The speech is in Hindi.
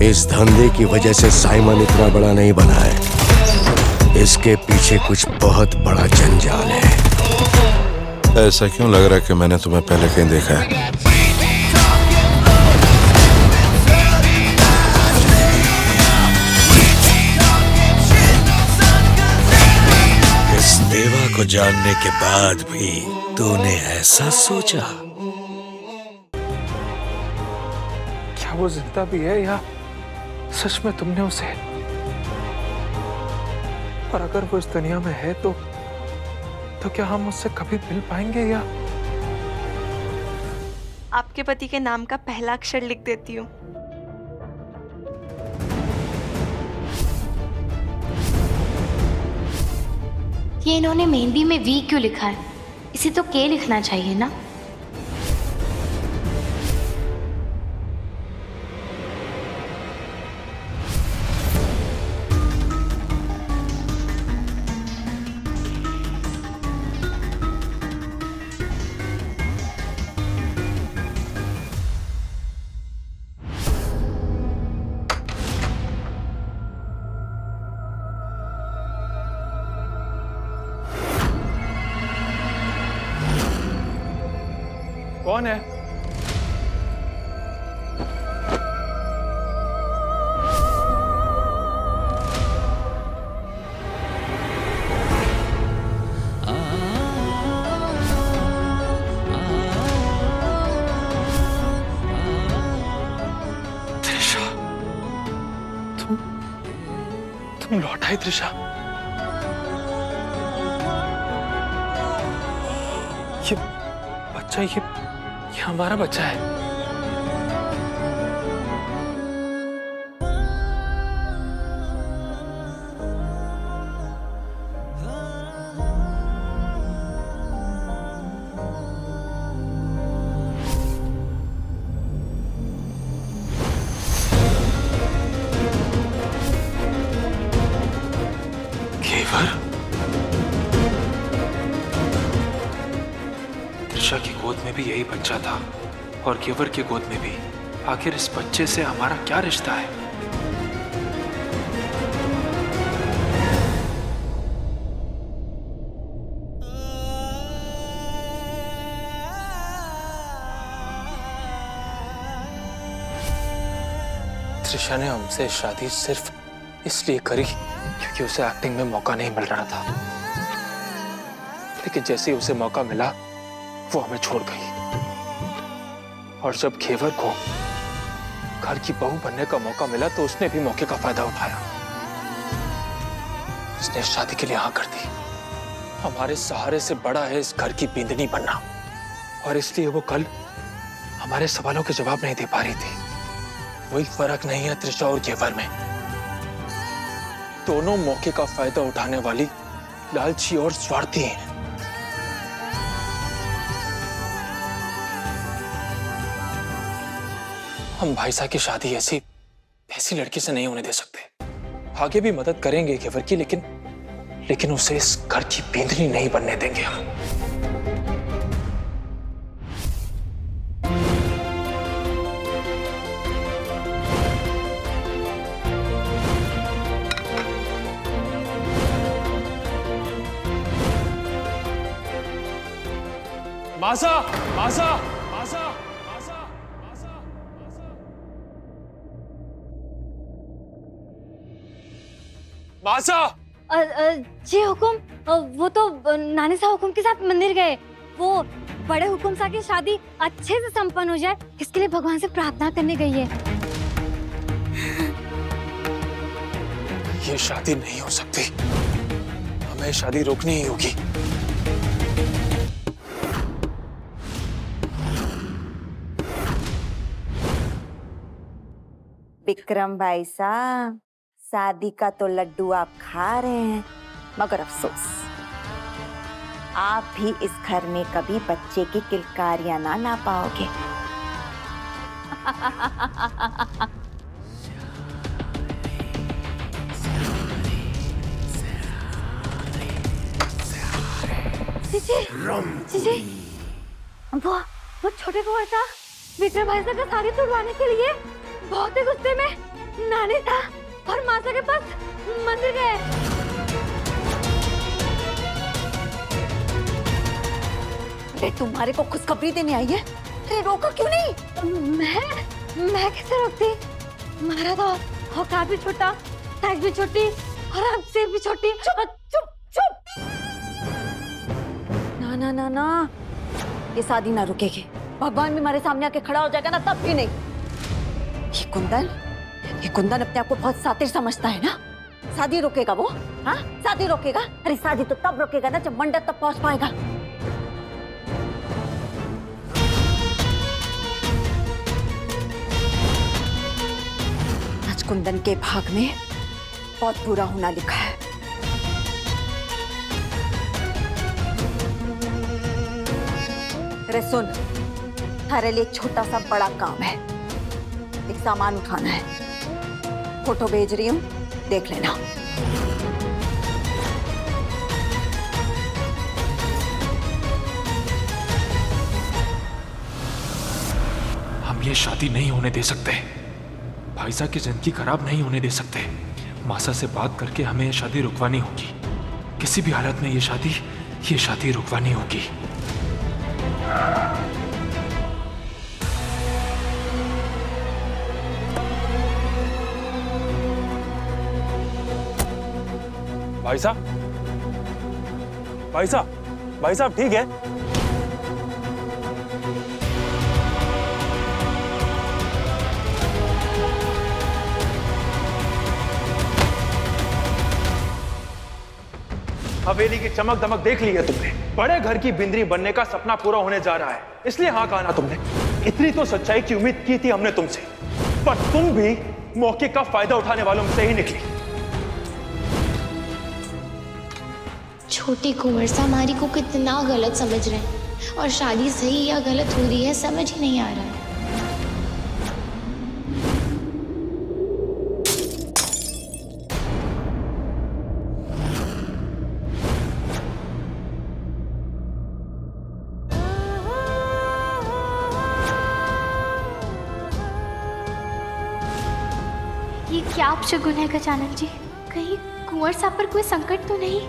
इस धंधे की वजह से साइमन इतना बड़ा नहीं बना है। इसके पीछे कुछ बहुत बड़ा जंजाल है। ऐसा क्यों लग रहा है कि मैंने तुम्हें पहले कहीं देखा है? इस देवा को जानने के बाद भी तूने ऐसा सोचा? क्या वो जिंदा भी है या सच में तुमने उसे? और अगर वो इस दुनिया में है तो क्या हम उससे कभी मिल पाएंगे? या आपके पति के नाम का पहला अक्षर लिख देती हूँ। ये इन्होंने मेहंदी में वी क्यों लिखा है? इसे तो के लिखना चाहिए ना। कौन है? त्रिशा, तुम लौट आई त्रिशा। ये बच्चा, ये हमारा बच्चा है। केवर? त्रिशा की गोद में भी यही बच्चा था और केवर की गोद में भी। आखिर इस बच्चे से हमारा क्या रिश्ता है? त्रिशा ने हमसे शादी सिर्फ इसलिए करी क्योंकि उसे एक्टिंग में मौका नहीं मिल रहा था। लेकिन जैसे ही उसे मौका मिला वो हमें छोड़ गई। और जब घेवर को घर की बहू बनने का मौका मिला तो उसने भी मौके का फायदा उठाया। उसने शादी के लिए हाँ कर दी। हमारे सहारे से बड़ा है इस घर की बींदनी बनना, और इसलिए वो कल हमारे सवालों के जवाब नहीं दे पा रही थी। वही फर्क नहीं है त्रिशा और घेवर में। दोनों मौके का फायदा उठाने वाली लालची और स्वार्थी हैं। हम भाई साहब की शादी ऐसी लड़की से नहीं होने दे सकते। आगे भी मदद करेंगे घेवर की, लेकिन उसे इस घर की बींदनी नहीं बनने देंगे हम। मासा, मासा, मासा, मासा, मासा, मासा। जी हुकुम, वो तो नानी साहब हुकुम के साथ मंदिर गए। वो बड़े हुकुम साहब की शादी अच्छे से संपन्न हो जाए इसके लिए भगवान से प्रार्थना करने गई है। ये शादी नहीं हो सकती। हमें शादी रोकनी ही होगी। विक्रम भाई साहब, शादी का तो लड्डू आप खा रहे हैं, मगर अफसोस आप भी इस घर में कभी बच्चे की किलकारियां ना ला पाओगे। जीजी, वो छोटे कुंवर था विक्रम भाई साहब का शादी तुड़वाने के लिए बहुत ही गुस्से में नानी था और मासा के पास मंदिर गए। अरे तुम्हारे को खुशखबरी देने आई है, अरे रोका क्यों नहीं? मैं कैसे रोकती? हमारा तो औकात भी छोटा, साइज भी छोटी और अब सिर भी छोटी। चुप चुप। ना ना ना ना, ये शादी ना रुकेगी। भगवान भी हमारे सामने आके खड़ा हो जाएगा ना, तब भी नहीं। ये कुंदन अपने आप को बहुत सातिर समझता है ना। शादी रोकेगा वो? हाँ, शादी रोकेगा? अरे शादी तो तब रोकेगा ना जब मंडप तक पहुंच पाएगा। आज कुंदन के भाग में बहुत बुरा होना लिखा है। अरे सुन, थारे लिए एक छोटा सा बड़ा काम है। एक सामान उठाना है, फोटो भेज रही हूँ, देख लेना। हम ये शादी नहीं होने दे सकते। भाईसा की जिंदगी खराब नहीं होने दे सकते। मासा से बात करके हमें ये शादी रुकवानी होगी। किसी भी हालत में ये शादी रुकवानी होगी। भाई साहब ठीक है? हवेली की चमक दमक देख ली है तुमने। बड़े घर की बिंदरी बनने का सपना पूरा होने जा रहा है, इसलिए हाँ कहा ना तुमने। इतनी तो सच्चाई की उम्मीद की थी हमने तुमसे, पर तुम भी मौके का फायदा उठाने वालों में से ही निकली। छोटे कुंवर हमारी को कितना गलत समझ रहे हैं और शादी सही या गलत हो रही है समझ ही नहीं आ रहा है। ये क्या अपशगुन है गजानन जी? कहीं कुंवर साहब पर कोई संकट तो नहीं?